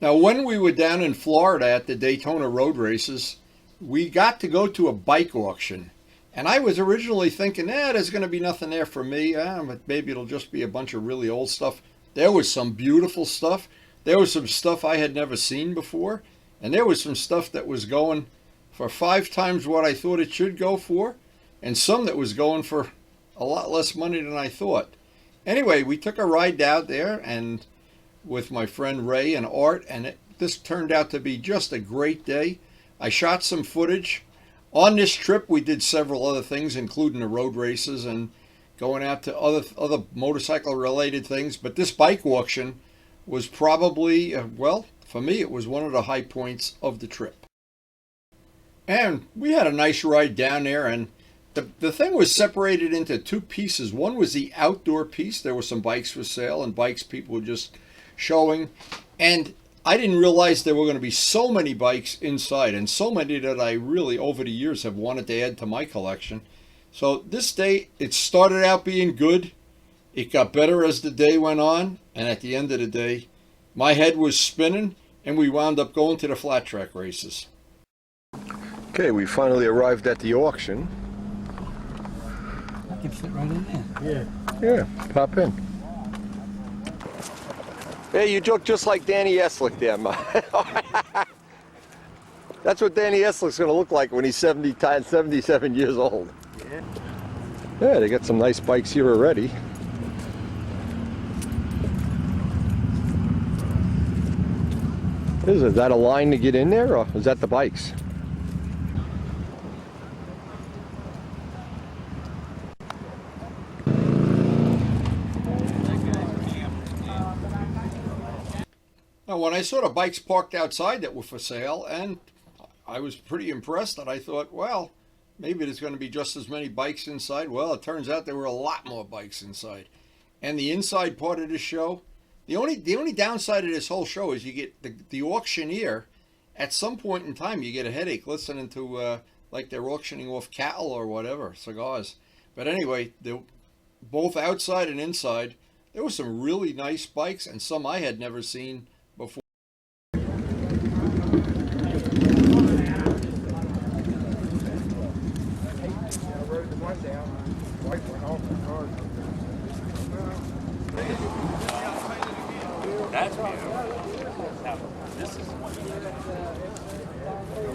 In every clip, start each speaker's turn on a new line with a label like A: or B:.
A: Now, when we were down in Florida at the Daytona road races, we got to go to a bike auction. And I was originally thinking, there's going to be nothing there for me. Maybe it'll just be a bunch of really old stuff. There was some beautiful stuff. There was some stuff I had never seen before. And there was some stuff that was going for 5 times what I thought it should go for. And some that was going for a lot less money than I thought. Anyway, we took a ride down there and with my friend Ray and Art, and this turned out to be just a great day. I shot some footage. On this trip, we did several other things, including the road races and going out to other motorcycle-related things. But this bike auction was probably, well, for me, it was one of the high points of the trip. And we had a nice ride down there, and the thing was separated into 2 pieces. One was the outdoor piece. There were some bikes for sale and bikes people were just showing. And I didn't realize there were going to be so many bikes inside, and so many that I really over the years have wanted to add to my collection. So this day, it started out being good. It got better as the day went on, and at the end of the day, my head was spinning, and we wound up going to the flat track races.
B: Okay, we finally arrived at the auction.
C: You can fit right in there.
B: Yeah, pop in. Hey, you look just like Danny Eslick there, man. That's what Danny Eslick's going to look like when he's 77 years old. Yeah, they got some nice bikes here already. Is that a line to get in there, or is that the bikes?
A: Now, when I saw the bikes parked outside that were for sale, and I was pretty impressed, and I thought, well, maybe there's going to be just as many bikes inside. Well, it turns out there were a lot more bikes inside. And the inside part of this show, the only downside of this whole show is you get the auctioneer. At some point in time, you get a headache listening to like they're auctioning off cattle or whatever, cigars. But anyway, both outside and inside, there were some really nice bikes and some I had never seen before.
C: That's beautiful. Now, this is one.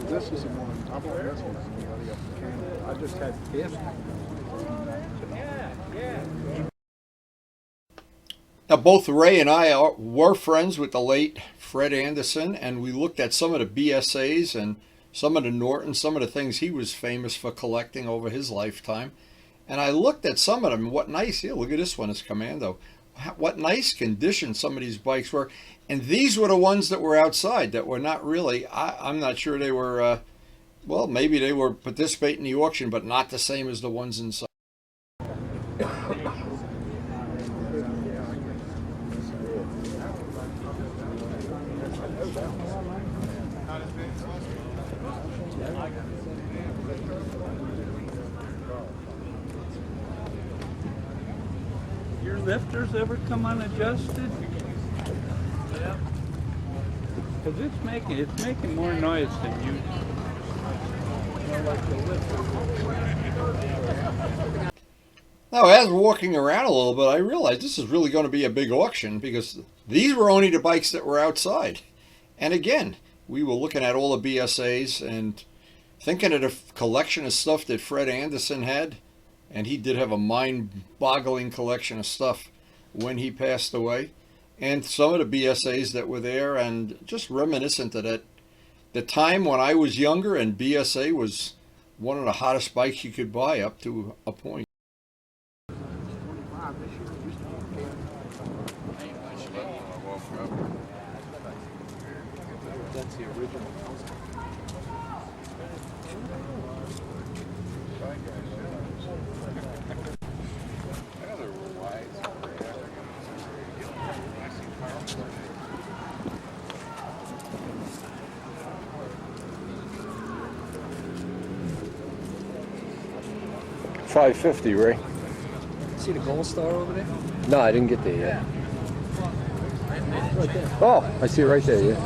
D: This is the one. I bought this one. I just had this.
A: Now, both Ray and I were friends with the late Fred Anderson, and we looked at some of the BSAs and some of the Nortons, some of the things he was famous for collecting over his lifetime. And I looked at some of them. What nice, here, look at this one, it's Commando. What nice condition some of these bikes were. And these were the ones that were outside that were not really, I'm not sure they were, well, maybe they were participating in the auction, but not the same as the ones inside.
C: Your lifters ever come unadjusted? Yeah. Because it's making more noise than you.
A: Now, as we're walking around a little bit, I realized this is really going to be a big auction because these were only the bikes that were outside. And again, we were looking at all the BSAs and thinking of the collection of stuff that Fred Anderson had. And he did have a mind-boggling collection of stuff when he passed away. And some of the BSAs that were there, and just reminiscent of that, the time when I was younger and BSA was one of the hottest bikes you could buy up to a point.
D: That's the original.
B: $550, Ray.
D: See the gold star over there?
B: No, I didn't get there yet. Oh, I see it right there, yeah.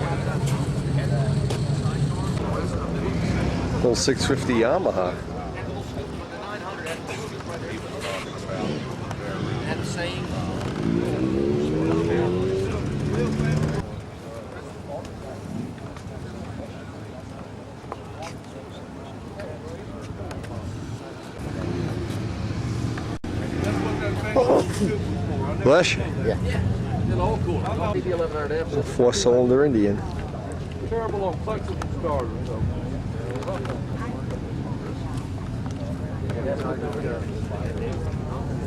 B: Little 650 Yamaha. Bless you. Yeah. It's a 4-cylinder Indian.
C: Terrible on flexible starters.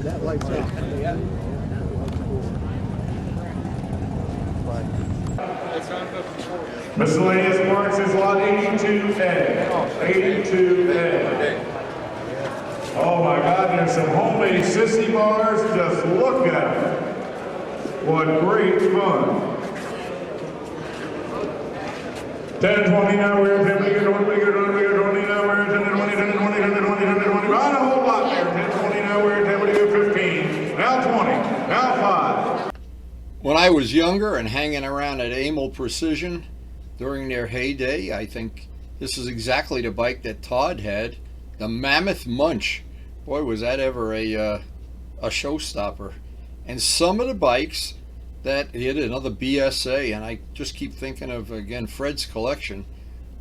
D: That lights up.
E: Miscellaneous parts is lot 82A. 82A. Oh my God, there's some homemade sissy bars. Just look at them. What great fun. 10, 20 now, we're 10, bigger, 20, bigger, 20, bigger, 20 now, we're 10, 20, 10, 20, 10, 20, 10, 20, not a whole lot there. 10, 20 now, we're 10, bigger, 15. Now 20, now 5.
A: When I was younger and hanging around at Amel Precision during their heyday, I think this is exactly the bike that Todd had, the Mammoth Munch. Boy, was that ever a showstopper. And some of the bikes that he had, another BSA, and I just keep thinking of, again, Fred's collection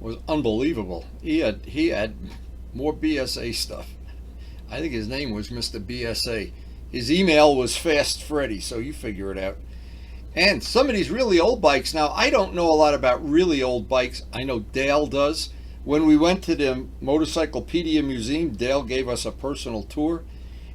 A: was unbelievable. He had more BSA stuff. I think his name was Mr. BSA. His email was Fast Freddy, so you figure it out. And some of these really old bikes, now I don't know a lot about really old bikes. I know Dale does. When we went to the Motorcyclopedia Museum, Dale gave us a personal tour.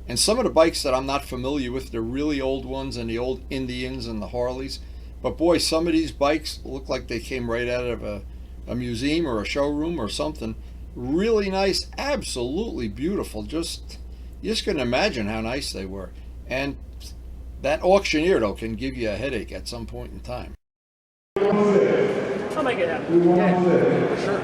A: And some of the bikes that I'm not familiar with, the really old ones and the old Indians and the Harleys. But boy, some of these bikes look like they came right out of a museum or a showroom or something. Really nice, absolutely beautiful. You just couldn't imagine how nice they were. And that auctioneer, though, can give you a headache at some point in time.
F: I'll make it happen. Yeah, for sure.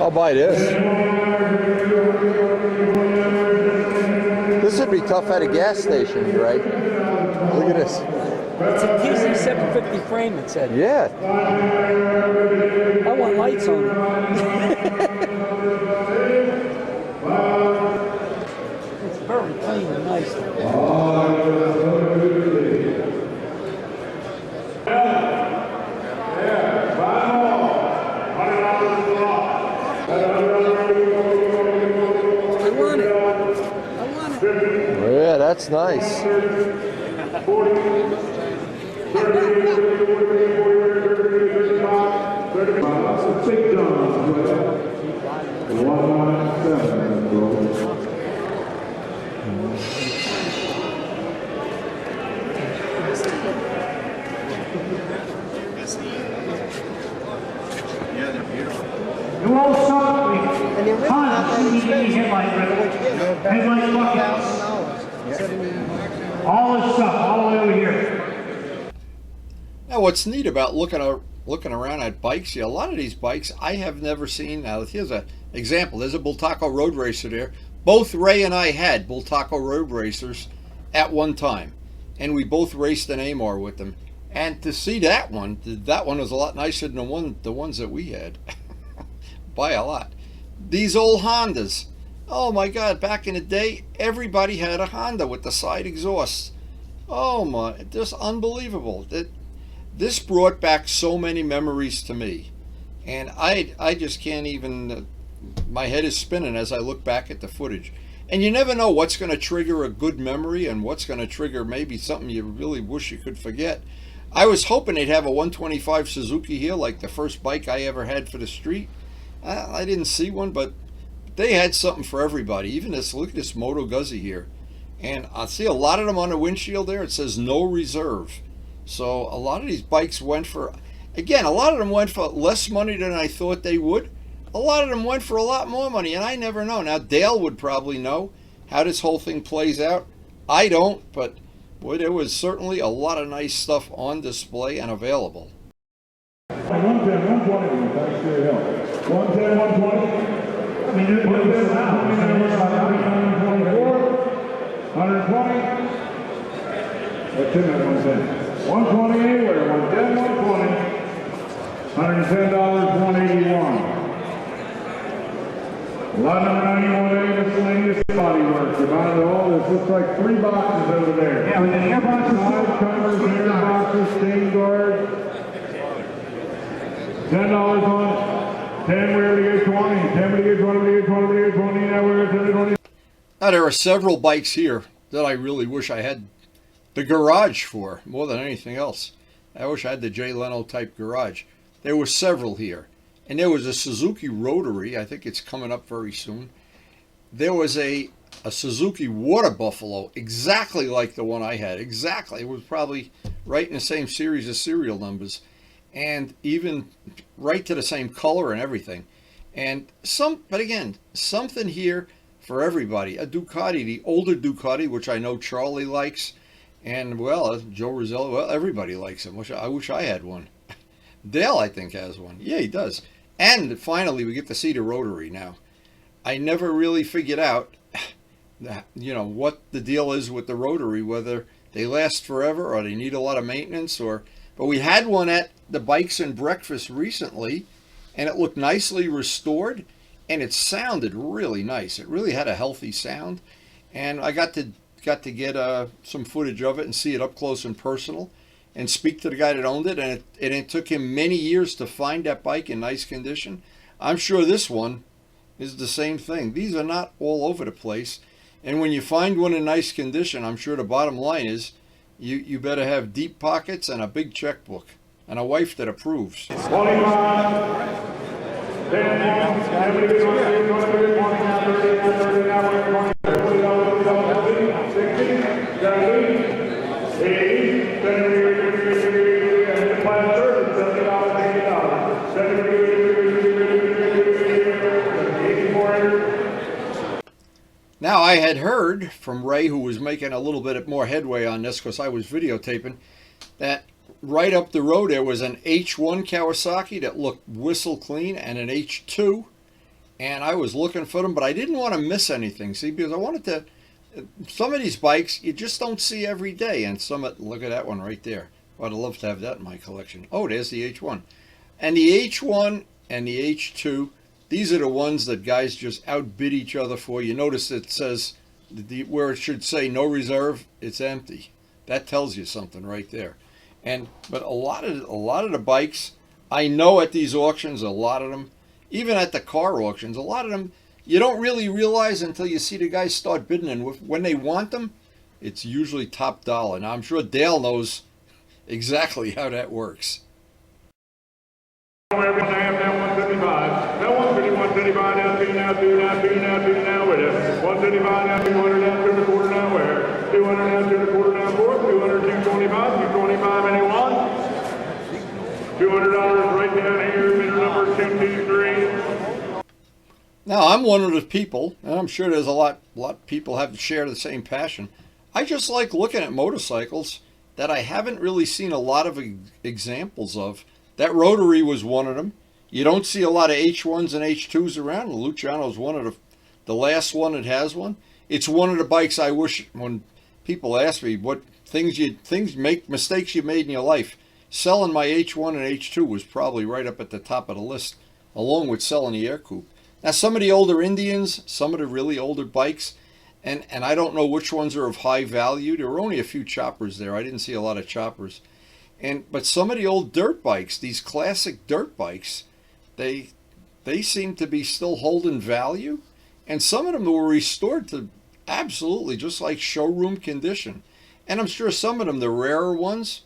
B: I'll buy this. This would be tough at a gas station, right? Look at this.
F: It's a TZ750 frame, it said.
B: Yeah.
F: I want lights on it. It's very clean and nice.
B: Yeah, that's nice.
G: You all saw CDD headlight buckets. All this stuff, all the way over here.
A: Now, what's neat about looking around at bikes, a lot of these bikes I have never seen. Now, here's an example. There's a Bultaco Road Racer there. Both Ray and I had Bultaco Road Racers at one time, and we both raced an Amar with them. And to see that one was a lot nicer than the ones that we had, by a lot. These old Hondas. Oh my God, back in the day, everybody had a Honda with the side exhausts. Oh my, just unbelievable. This brought back so many memories to me. And I just can't even, my head is spinning as I look back at the footage. And you never know what's going to trigger a good memory and what's going to trigger maybe something you really wish you could forget. I was hoping they'd have a 125 Suzuki here, like the first bike I ever had for the street. I didn't see one, but they had something for everybody. Even this, look at this Moto Guzzi here. And I see a lot of them on the windshield there. It says no reserve. So a lot of these bikes went for, again, a lot of them went for less money than I thought they would. A lot of them went for a lot more money, and I never know. Now, Dale would probably know how this whole thing plays out. I don't, but boy, there was certainly a lot of nice stuff on display and available.
E: 110, 120, thanks for your help. 110, 120. I mean, it was now. 124, 120. What's in that 110? 120 anywhere, 110, 120. $110, 181. Lot number 91A, miscellaneous body work. You find it all. This looks like 3 boxes over there.
G: Yeah, with the air boxes.
E: Side covers, air boxes, stain guard. $10 on 10, we're to get 20. 10, we get 20, we get 20, we get 20. Now we're at 20.
A: Now, there are several bikes here that I really wish I had the garage for, more than anything else. I wish I had the Jay Leno type garage. There were several here. And there was a Suzuki Rotary. I think it's coming up very soon. There was a Suzuki WaterBuffalo, exactly like the one I had. Exactly. It was probably right in the same series of serial numbers. And even right to the same color and everything. And but again, something here for everybody. A Ducati, the older Ducati, which I know Charlie likes. And, well, Joe Rosello, well, everybody likes him. I wish I had one. Dale, I think, has one. Yeah, he does. And finally, we get to see the Rotary now. I never really figured out, what the deal is with the Rotary, whether they last forever or they need a lot of maintenance. But we had one at the Bikes and Breakfast recently, and it looked nicely restored, and it sounded really nice. It really had a healthy sound, and I got to get some footage of it and see it up close and personal, and speak to the guy that owned it, and it took him many years to find that bike in nice condition. I'm sure this one is the same thing. These are not all over the place, and when you find one in nice condition, I'm sure the bottom line is you better have deep pockets and a big checkbook and a wife that approves.
E: 25. 10,
A: Now, I had heard from Ray, who was making a little bit more headway on this because I was videotaping, that right up the road there was an H1 Kawasaki that looked whistle clean and an H2, and I was looking for them, but I didn't want to miss anything, see, because I wanted to, some of these bikes you just don't see every day, and look at that one right there. I'd love to have that in my collection. Oh, there's the H1. And the H1 and the H2, these are the ones that guys just outbid each other for. You notice it says, where it should say no reserve, it's empty. That tells you something right there. But a lot of the bikes, I know at these auctions, a lot of them, even at the car auctions, a lot of them, you don't really realize until you see the guys start bidding. And when they want them, it's usually top dollar. Now, I'm sure Dale knows exactly how that works.
E: That 175. That 175 now with it. 175 now, 200 now, 2 and a quarter now where? 200 now, 2 and a quarter now fourth, 200, 225, 225 anyone? $200 right down here, bidder number 223.
A: Now, I'm one of the people, and I'm sure there's a lot of people have to share the same passion. I just like looking at motorcycles that I haven't really seen a lot of examples of. That Rotary was one of them. You don't see a lot of H1s and H2s around. Luciano's one of the last one that has one. It's one of the bikes I wish, when people ask me what mistakes you made in your life, selling my H1 and H2 was probably right up at the top of the list, along with selling the Air Coupe. Now, some of the older Indians, some of the really older bikes, and I don't know which ones are of high value. There were only a few choppers there. I didn't see a lot of choppers. But some of the old dirt bikes, these classic dirt bikes, they seem to be still holding value. And some of them were restored to absolutely just like showroom condition. And I'm sure some of them, the rarer ones,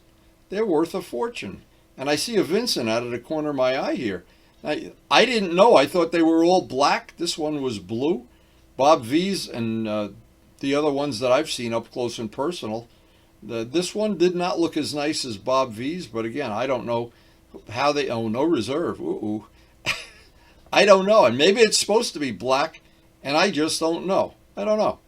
A: they're worth a fortune. And I see a Vincent out of the corner of my eye here. I didn't know. I thought they were all black. This one was blue. Bob V's and the other ones that I've seen up close and personal. This one did not look as nice as Bob V's, but again, I don't know how they, oh, no reserve. Ooh. I don't know. And maybe it's supposed to be black, and I just don't know. I don't know.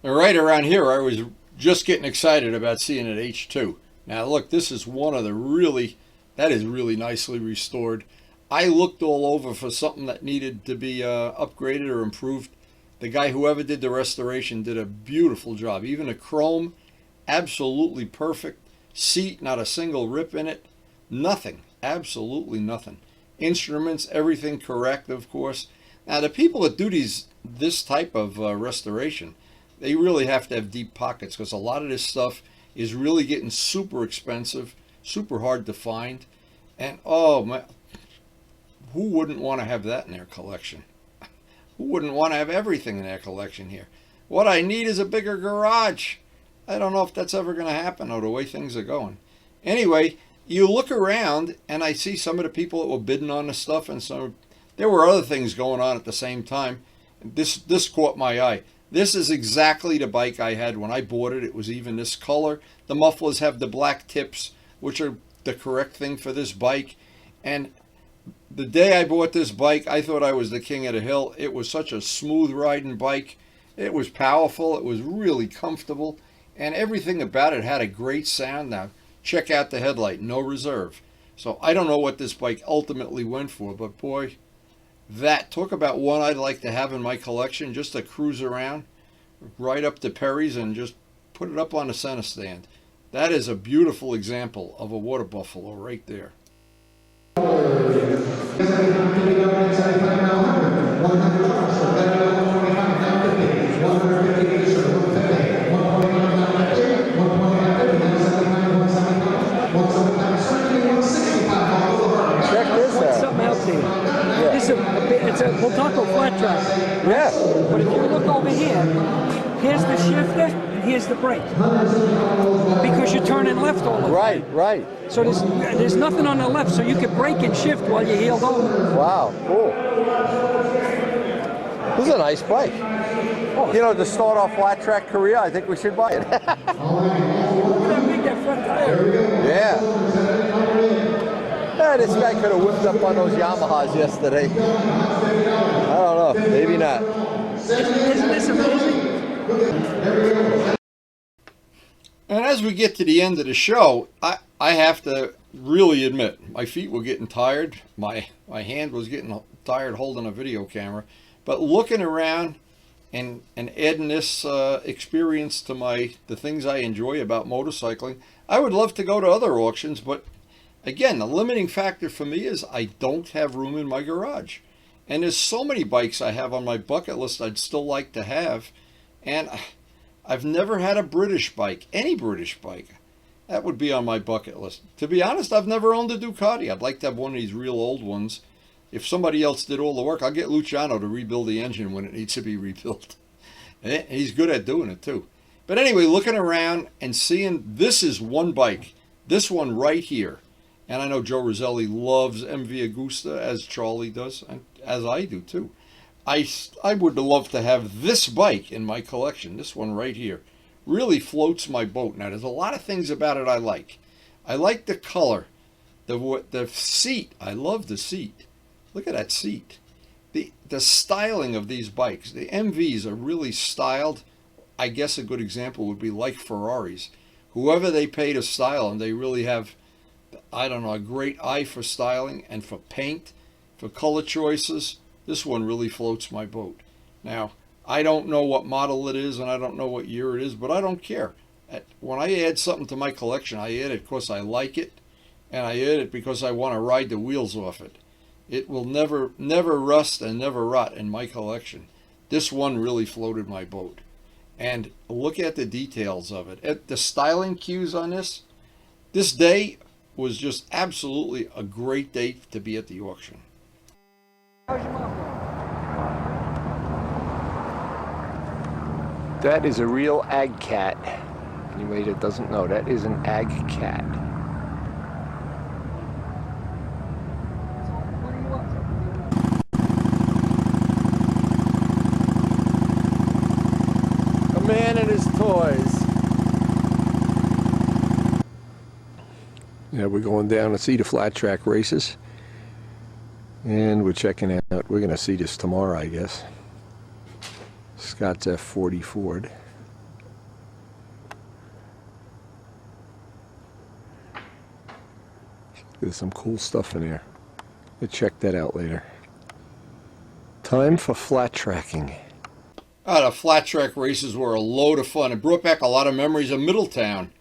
A: And right around here, I was just getting excited about seeing it H2. Now look, this is one of the that is really nicely restored. I looked all over for something that needed to be upgraded or improved. The guy, whoever did the restoration, did a beautiful job. Even the chrome, absolutely perfect. Seat, not a single rip in it. Nothing, absolutely nothing. Instruments, everything correct, of course. Now the people that do this type of restoration, they really have to have deep pockets, because a lot of this stuff is really getting super expensive, super hard to find. And oh my, who wouldn't want to have that in their collection? Who wouldn't want to have everything in their collection here? What I need is a bigger garage. I don't know if that's ever going to happen, or the way things are going. Anyway, you look around and I see some of the people that were bidding on the stuff, and there were other things going on at the same time. This caught my eye. This is exactly the bike I had when I bought it. It was even this color. The mufflers have the black tips, which are the correct thing for this bike. And the day I bought this bike, I thought I was the king of the hill. It was such a smooth riding bike. It was powerful. It was really comfortable. And everything about it had a great sound. Now, check out the headlight. No reserve. So I don't know what this bike ultimately went for, but boy, talk about one I'd like to have in my collection, just to cruise around right up to Perry's and just put it up on the center stand. That is a beautiful example of a water buffalo right there.
F: It's a Voltaco flat track.
B: Yeah.
F: But if you look over here, here's the shifter and here's the brake. Because you're turning left all the time.
B: Right.
F: So there's nothing on the left, so you can brake and shift while you're heeled over.
B: Wow, cool. This is a nice bike.
F: Oh,
B: You know, to start our flat track career, I think we should buy it.
F: look at that big, that front tire.
B: Yeah. Yeah, this guy could have whipped up on those Yamahas yesterday. I don't know, maybe not.
F: Isn't this amazing?
A: And as we get to the end of the show, I have to really admit, my feet were getting tired. My hand was getting tired holding a video camera. But looking around and adding this experience to the things I enjoy about motorcycling, I would love to go to other auctions, but again, the limiting factor for me is I don't have room in my garage. And there's so many bikes I have on my bucket list I'd still like to have. And I've never had a British bike, any British bike. That would be on my bucket list. To be honest, I've never owned a Ducati. I'd like to have one of these real old ones. If somebody else did all the work, I'll get Luciano to rebuild the engine when it needs to be rebuilt. He's good at doing it too. But anyway, looking around and seeing, this is one bike. This one right here. And I know Joe Roselli loves MV Agusta, as Charlie does, and as I do too. I would love to have this bike in my collection. This one right here really floats my boat. Now, there's a lot of things about it I like. I like the color, the seat. I love the seat. Look at that seat. The styling of these bikes. The MVs are really styled. I guess a good example would be like Ferraris. Whoever they pay to style them, they really have, I don't know, a great eye for styling and for paint, for color choices. This one really floats my boat. Now, I don't know what model it is and I don't know what year it is, but I don't care. When I add something to my collection, I add it because I like it, and I add it because I want to ride the wheels off it. It will never rust and never rot in my collection. This one really floated my boat. And look at the details of it. The styling cues on this. This day was just absolutely a great day to be at the auction.
B: That is a real ag cat. Anybody that doesn't know, that is an ag cat. A man and his toys. Yeah, we're going down to see the flat track races. And we're checking out, we're going to see this tomorrow, I guess. Scott's F40 Ford. There's some cool stuff in here. We'll check that out later. Time for flat tracking.
A: The flat track races were a load of fun. It brought back a lot of memories of Middletown.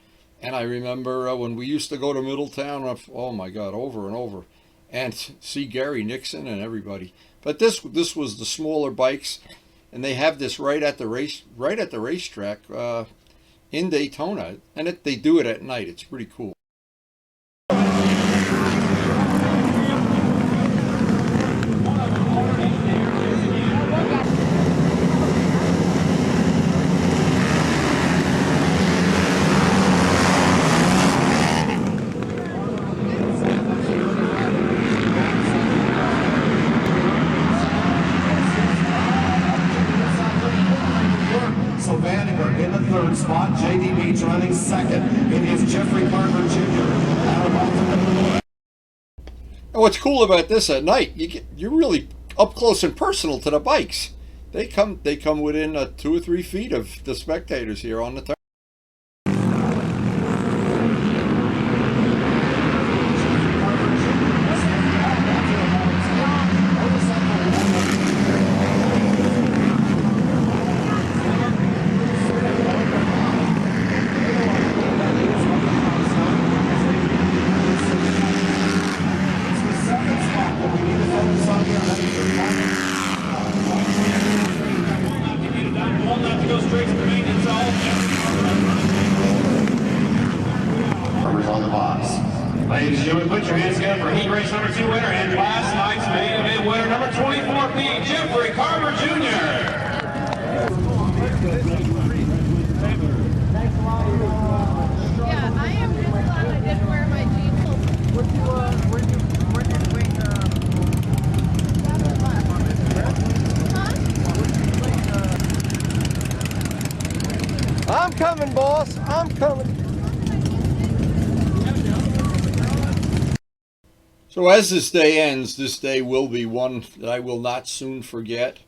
A: And I remember when we used to go to Middletown, oh my God, over and over. And see Gary Nixon and everybody. But this was the smaller bikes, and they have this right at the racetrack in Daytona, and they do it at night. It's pretty cool.
H: In the third spot, J.D. Beach running second. It is Jeffrey Carver Jr.
A: And what's cool about this at night, you're really up close and personal to the bikes. They come within 2 or 3 feet of the spectators here on the turn.
H: Ladies and gentlemen, put your hands together for heat race number 2 winner and last night's main event winner, number 24B, Jeffrey Carver Jr.
I: Yeah, I am just glad I didn't wear my jeans.
B: I'm coming, boss. I'm coming.
A: So as this day ends, this day will be one that I will not soon forget.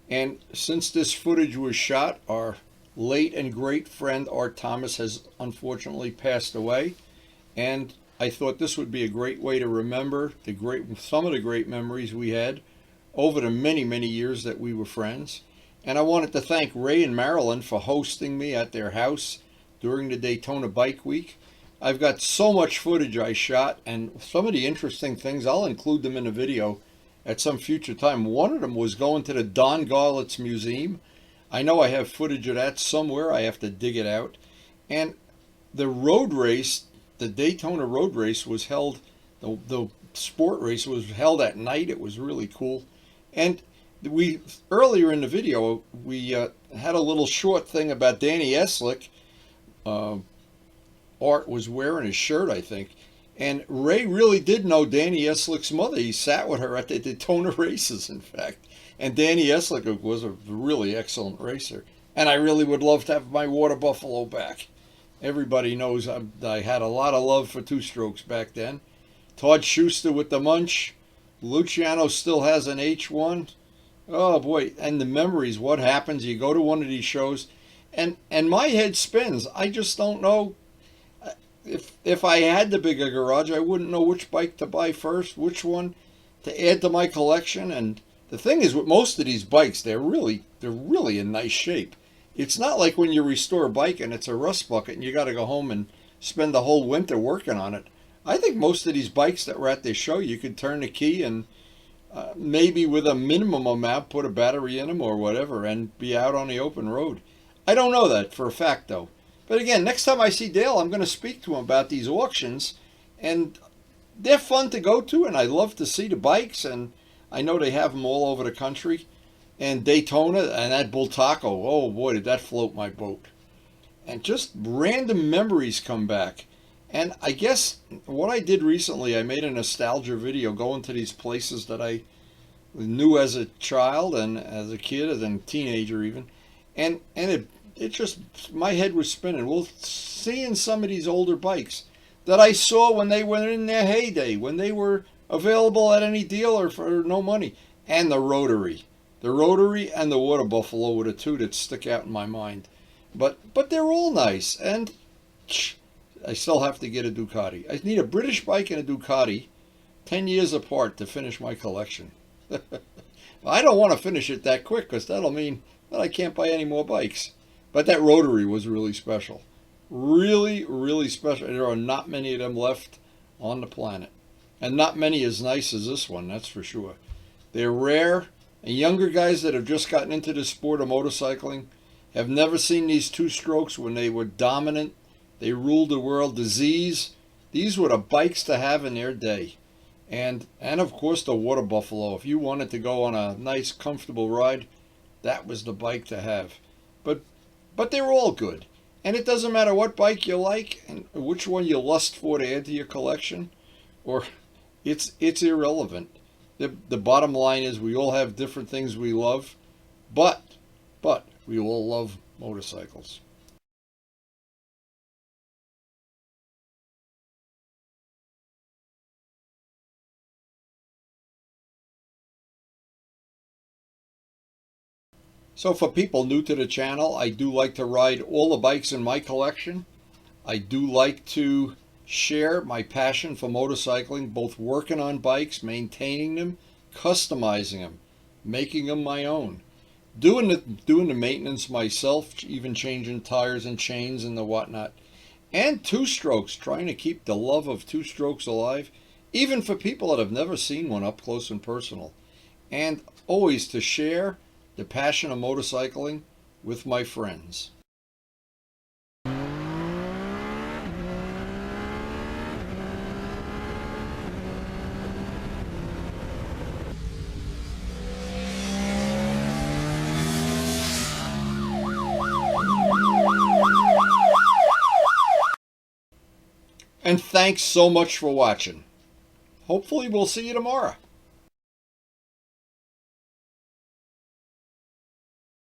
A: And since this footage was shot, our late and great friend Art Thomas has unfortunately passed away. And I thought this would be a great way to remember some of the great memories we had over the many, many years that we were friends. And I wanted to thank Ray and Marilyn for hosting me at their house during the Daytona Bike Week. I've got so much footage I shot, and some of the interesting things, I'll include them in a video at some future time. One of them was going to the Don Garlits Museum. I know I have footage of that somewhere. I have to dig it out. And the road race, the Daytona road race was held, the sport race was held at night. It was really cool. And earlier in the video, we had a little short thing about Danny Eslick. Art was wearing his shirt, I think. And Ray really did know Danny Eslick's mother. He sat with her at the Daytona races, in fact. And Danny Eslick was a really excellent racer. And I really would love to have my Water Buffalo back. Everybody knows I had a lot of love for two-strokes back then. Todd Schuster with the Munch. Luciano still has an H1. Oh, boy. And the memories, what happens? You go to one of these shows, and my head spins. I just don't know. If I had the bigger garage, I wouldn't know which bike to buy first, which one to add to my collection. And the thing is, with most of these bikes, they're really in nice shape. It's not like when you restore a bike and it's a rust bucket and you got to go home and spend the whole winter working on it. I think most of these bikes that were at this show, you could turn the key and maybe with a minimum amount put a battery in them or whatever and be out on the open road. I don't know that for a fact, though. But again, next time I see Dale, I'm going to speak to him about these auctions. And they're fun to go to, and I love to see the bikes. And I know they have them all over the country. And Daytona and that Bull Taco, oh boy, did that float my boat. and just random memories come back. And I guess what I did recently, I made a nostalgia video going to these places that I knew as a child and as a kid, as a teenager even, and it just, my head was spinning. Well, seeing some of these older bikes that I saw when they were in their heyday, when they were available at any dealer for no money, and the Rotary and the Water Buffalo were the two that stick out in my mind. But they're all nice, and I still have to get a Ducati. I need a British bike and a Ducati, 10 years apart, to finish my collection. I don't want to finish it that quick, because that'll mean that I can't buy any more bikes. But that Rotary was really special. Really, really special. There are not many of them left on the planet. And not many as nice as this one, that's for sure. They're rare, and younger guys that have just gotten into the sport of motorcycling have never seen these two-strokes when they were dominant. They ruled the world. The Z's, these were the bikes to have in their day. And of course the Water Buffalo. If you wanted to go on a nice, comfortable ride, that was the bike to have. But they're all good. And it doesn't matter what bike you like and which one you lust for to add to your collection, or it's irrelevant. The bottom line is we all have different things we love, but we all love motorcycles. So for people new to the channel, I do like to ride all the bikes in my collection. I do like to share my passion for motorcycling, both working on bikes, maintaining them, customizing them, making them my own, doing the maintenance myself, even changing tires and chains and the whatnot, and two-strokes, trying to keep the love of two-strokes alive, even for people that have never seen one up close and personal, and always to share the passion of motorcycling with my friends. And thanks so much for watching. Hopefully we'll see you tomorrow.